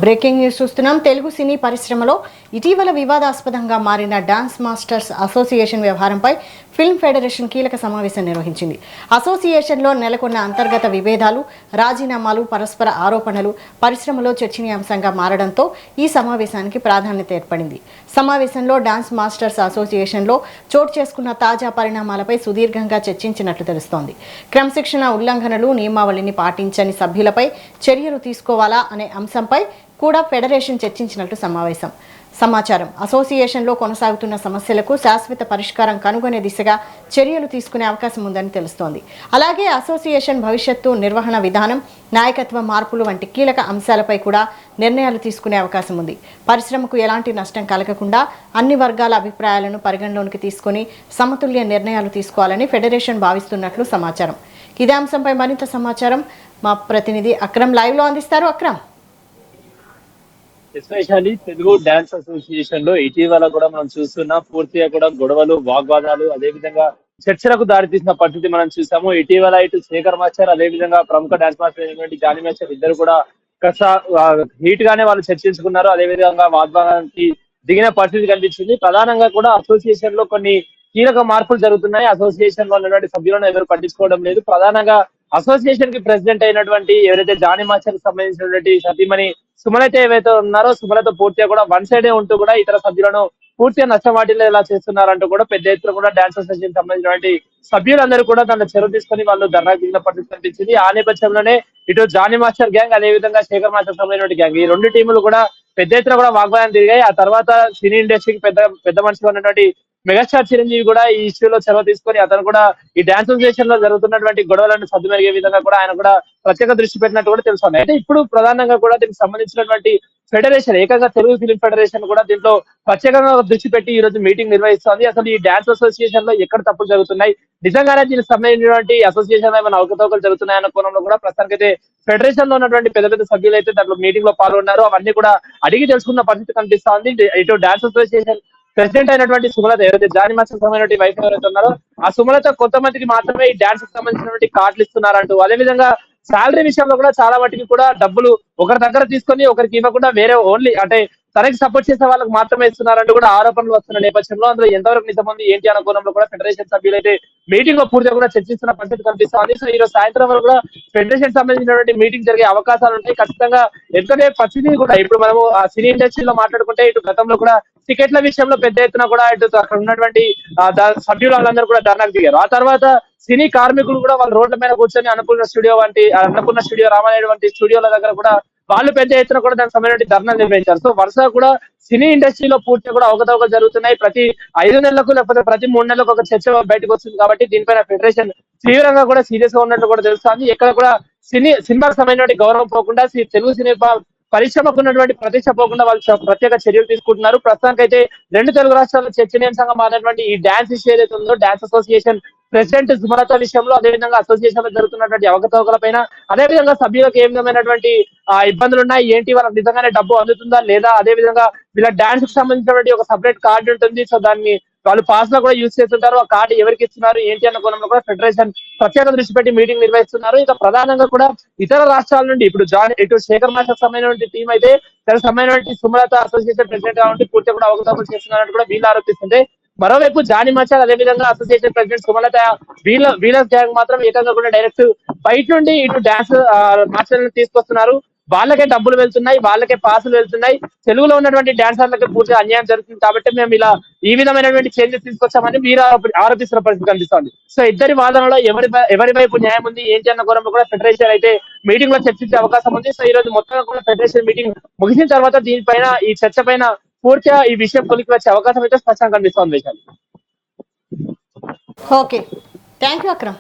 Breaking news చూస్తున్నాం. తెలుగు సినీ పరిశ్రమలో ఇటీవల వివాదాస్పదంగా మారిన డాన్స్ మాస్టర్స్ అసోసియేషన్ వ్యవహారంపై ఫిల్మ్ ఫెడరేషన్ కీలక సమావేశం నిర్వహించింది. అసోసియేషన్లో నెలకొన్న అంతర్గత విభేదాలు, రాజీనామాలు, పరస్పర ఆరోపణలు పరిశ్రమలో చర్చనీయాంశంగా మారడంతో ఈ సమావేశానికి ప్రాధాన్యత ఏర్పడింది. సమావేశంలో డాన్స్ మాస్టర్స్ అసోసియేషన్లో చోటు చేసుకున్న తాజా పరిణామాలపై సుదీర్ఘంగా చర్చించినట్లు తెలుస్తోంది. క్రమశిక్షణ ఉల్లంఘనలు, నియమావళిని పాటించని సభ్యులపై చర్యలు తీసుకోవాలా అనే అంశంపై కూడా ఫెడరేషన్ చర్చించినట్లు సమాచారం. అసోసియేషన్లో కొనసాగుతున్న సమస్యలకు శాశ్వత పరిష్కారం కనుగొనే దిశగా చర్యలు తీసుకునే అవకాశం ఉందని తెలుస్తోంది. అలాగే అసోసియేషన్ భవిష్యత్తు, నిర్వహణ విధానం, నాయకత్వ మార్పులు వంటి కీలక అంశాలపై కూడా నిర్ణయాలు తీసుకునే అవకాశం ఉంది. పరిశ్రమకు ఎలాంటి నష్టం కలగకుండా అన్ని వర్గాల అభిప్రాయాలను పరిగణలోనికి తీసుకుని సమతుల్య నిర్ణయాలు తీసుకోవాలని ఫెడరేషన్ భావిస్తున్నట్లు సమాచారం. ఇదే అంశంపై మరింత సమాచారం మా ప్రతినిధి అక్రమ్ లైవ్ లో అందిస్తారు. Akram, especially Telugu dance association లో ఇటీవల కూడా మనం చూస్తున్నాం. పూర్తిగా కూడా గొడవలు, వాగ్వాదాలు, అదే విధంగా చర్చలకు దారితీసిన పరిస్థితి మనం చూసాము. ఇటీవల ఇటు శేఖర్ మాస్టర్, అదే విధంగా ప్రముఖ డాన్స్ మాస్టర్ అయినటువంటి జానీ మాస్టర్ ఇద్దరు కూడా కాస్త హీట్ గానే వాళ్ళు చర్చించుకున్నారు. అదే విధంగా వాగ్వాదానికి దిగిన పరిస్థితి కనిపించింది. ప్రధానంగా కూడా అసోసియేషన్ లో కొన్ని కీలక మార్పులు జరుగుతున్నాయి. అసోసియేషన్ లో ఉన్నటువంటి సభ్యులను ఎవరు పట్టించుకోవడం లేదు. ప్రధానంగా అసోసియేషన్ కి ప్రెసిడెంట్ అయినటువంటి ఎవరైతే జానీ మాస్టర్ కి సంబంధించినటువంటి సతీమణి సుమలత ఏవైతే ఉన్నారో, సుమలత పూర్తిగా కూడా వన్ సైడే ఉంటూ కూడా ఇతర సభ్యులను పూర్తిగా నష్టవాటిలో ఎలా చేస్తున్నారంటూ కూడా పెద్ద ఎత్తున కూడా డాన్స్ అసోసియేషన్ సంబంధించినటువంటి సభ్యులందరూ కూడా దాన్ని చెరువు తీసుకుని వాళ్ళు ధర్నా దిగిన పరిస్థితి కనిపించింది. ఆ నేపథ్యంలోనే ఇటు జానీ మాస్టర్ గ్యాంగ్, అదే విధంగా శేఖర్ మాస్టర్ సంబంధించిన గ్యాంగ్, ఈ రెండు టీములు కూడా పెద్ద ఎత్తున కూడా వాగ్వాదం తిరిగాయి. ఆ తర్వాత సినీ ఇండస్ట్రీకి పెద్ద మనిషిగా ఉన్నటువంటి మెగాస్టార్ చిరంజీవి కూడా ఈ ఇష్యూలో చొరవ తీసుకొని అతను కూడా ఈ డాన్స్ అసోసియేషన్ లో జరుగుతున్నటువంటి గొడవలను సద్దుమరిగే విధంగా కూడా ఆయన కూడా ప్రత్యేక దృష్టి పెట్టినట్టు కూడా తెలుస్తుంది. అయితే ఇప్పుడు ప్రధానంగా కూడా దీనికి సంబంధించినటువంటి ఫెడరేషన్, ఏకంగా తెలుగు ఫిలిం ఫెడరేషన్ కూడా దీంట్లో ప్రత్యేకంగా దృష్టి పెట్టి ఈ రోజు మీటింగ్ నిర్వహిస్తోంది. అసలు ఈ డాన్స్ అసోసియేషన్ లో ఎక్కడ తప్పులు జరుగుతున్నాయి, నిజంగానే దీనికి సంబంధించినటువంటి అసోసియేషన్ లో ఏమైనా అవకతవకలు జరుగుతున్నాయన్న కోణంలో కూడా ప్రస్తుతానికైతే ఫెడరేషన్ లో ఉన్నటువంటి పెద్ద సభ్యులు అయితే దాంట్లో మీటింగ్ లో పాల్గొన్నారు. అవన్నీ కూడా అడిగి తెలుసుకున్న పరిస్థితి కనిపిస్తా ఉంది. ఇటు డాన్స్ అసోసియేషన్ ప్రెసిడెంట్ అయినటువంటి సుమలత, ఎవరైతే జానీ మాస్టర్ సంబంధించిన వైఫ్ ఎవరైతే ఉన్నారో ఆ సుమలత కొంతమందికి మాత్రమే ఈ డాన్స్ కి సంబంధించినటువంటి కార్డులు ఇస్తున్నారంటూ, అదేవిధంగా శాలరీ విషయంలో కూడా చాలా మటుకు కూడా డబ్బులు ఒకరి దగ్గర తీసుకొని ఒకరికి ఇవ్వకుండా వేరే ఓన్లీ అంటే తనకి సపోర్ట్ చేసే వాళ్ళకి మాత్రమే ఇస్తున్నారంటూ కూడా ఆరోపణలు వస్తున్న నేపథ్యంలో అందులో ఎంతవరకు నిజమంది ఏంటి అన్న కోణంలో కూడా ఫెడరేషన్ సభ్యులైతే మీటింగ్ లో పూర్తిగా కూడా చర్చిస్తున్న పరిస్థితి కనిపిస్తుంది. సో ఈ రోజు సాయంత్రం వరకు కూడా ఫెడరేషన్ సంబంధించినటువంటి మీటింగ్ జరిగే అవకాశాలు ఉంటాయి ఖచ్చితంగా. ఎందుకంటే పరిస్థితి కూడా ఇప్పుడు మనము ఆ సినీ ఇండస్ట్రీలో మాట్లాడుకుంటే ఇటు గతంలో కూడా టికెట్ల విషయంలో పెద్ద ఎత్తున కూడా ఇటు అక్కడ ఉన్నటువంటి సభ్యులు వాళ్ళందరూ కూడా ధర్నాకు దిగారు. ఆ తర్వాత సినీ కార్మికులు కూడా వాళ్ళ రోడ్ల మీద కూర్చొని అన్నపూర్ణ స్టూడియో, రామానాయుడు వంటి స్టూడియోల దగ్గర కూడా వాళ్ళు పెద్ద ఎత్తున కూడా దానికి సంబంధించిన ధర్నాలు నిర్వహించారు. సో వరుసగా కూడా సినీ ఇండస్ట్రీలో పూర్తిగా కూడా అవకతవకలు జరుగుతున్నాయి. ప్రతి 5 నెలలకు లేకపోతే ప్రతి 3 నెలలకు ఒక చర్చ బయటకు వస్తుంది. కాబట్టి దీనిపైన ఫెడరేషన్ తీవ్రంగా కూడా సీరియస్ గా ఉన్నట్లు కూడా తెలుస్తుంది. ఎక్కడ కూడా సినిమాకు సంబంధించిన గౌరవం పోకుండా తెలుగు సినిమా పరిశ్రమకు ఉన్నటువంటి ప్రతిష్ట పోకుండా వాళ్ళు ప్రత్యేక చర్యలు తీసుకుంటున్నారు. ప్రస్తుతానికైతే రెండు తెలుగు రాష్ట్రాల్లో చర్చనీయాంశంగా మారినటువంటి ఈ డాన్స్ ఇష్యూ ఏదైతే ఉందో, డాన్స్ అసోసియేషన్ ప్రెసిడెంట్ సుమలత విషయంలో, అదేవిధంగా అసోసియేషన్ లో జరుగుతున్నటువంటి అవకతవకల పైన, అదేవిధంగా సభ్యులకు ఏ విధమైనటువంటి ఇబ్బందులు ఉన్నాయి, ఏంటి, వాళ్ళకి నిజంగానే డబ్బు అందుతుందా లేదా, అదేవిధంగా వీళ్ళ డాన్స్ కి సంబంధించినటువంటి ఒక సపరేట్ కార్డు ఉంటుంది. సో దాన్ని వాళ్ళు పాస్ లో కూడా యూజ్ చేస్తుంటారు. ఆ కార్డు ఎవరికి ఇస్తున్నారు ఏంటి అన్న కోణంలో కూడా ఫెడరేషన్ ప్రత్యేక దృష్టి పెట్టి మీటింగ్ నిర్వహిస్తున్నారు. ఇక ప్రధానంగా కూడా ఇతర రాష్ట్రాల నుండి ఇప్పుడు ఇటు శేఖర్ మాస్టర్ సంబంధించిన టీం అయితే తనకు సంబంధించిన సుమలత అసోసియేషన్ ప్రెసిడెంట్ గా ఉండి పూర్తిగా కూడా అవకతవకలు చేస్తున్నారని కూడా వీళ్ళు ఆరోపిస్తుంటే, మరోవైపు జానీ మాస్టర్ అదేవిధంగా అసోసియేషన్ ప్రెసిడెంట్ సుమలత వీళ్ళ గ్యాంగ్ మాత్రం ఏకంగా కూడా డైరెక్ట్ బయట నుండి ఇటు డాన్స్ మాస్టర్లను తీసుకొస్తున్నారు. వాళ్ళకే డబ్బులు వెళ్తున్నాయి, వాళ్ళకే పాసులు వెళ్తున్నాయి. తెలుగులో ఉన్నటువంటి డాన్సర్లకి పూర్తిగా అన్యాయం జరుగుతుంది. కాబట్టి మేము ఇలా ఈ విధమైనటువంటి చేంజెస్ తీసుకొచ్చామని వీరు ఆరోపిస్తున్న పరిస్థితి కనిపిస్తోంది. సో ఇద్దరి వాదనలో ఎవరి వైపు న్యాయం ఉంది ఏంటి అన్న కోణంలో కూడా ఫెడరేషన్ అయితే మీటింగ్ లో చర్చించే అవకాశం ఉంది. సో ఈ రోజు మొత్తంగా కూడా ఫెడరేషన్ మీటింగ్ ముగిసిన తర్వాత దీనిపైన ఈ చర్చ పైన పూర్తిగా ఈ విషయం కొలికి వచ్చే అవకాశం అయితే స్పష్టంగా కనిపిస్తోంది. Okay, thank you Akram.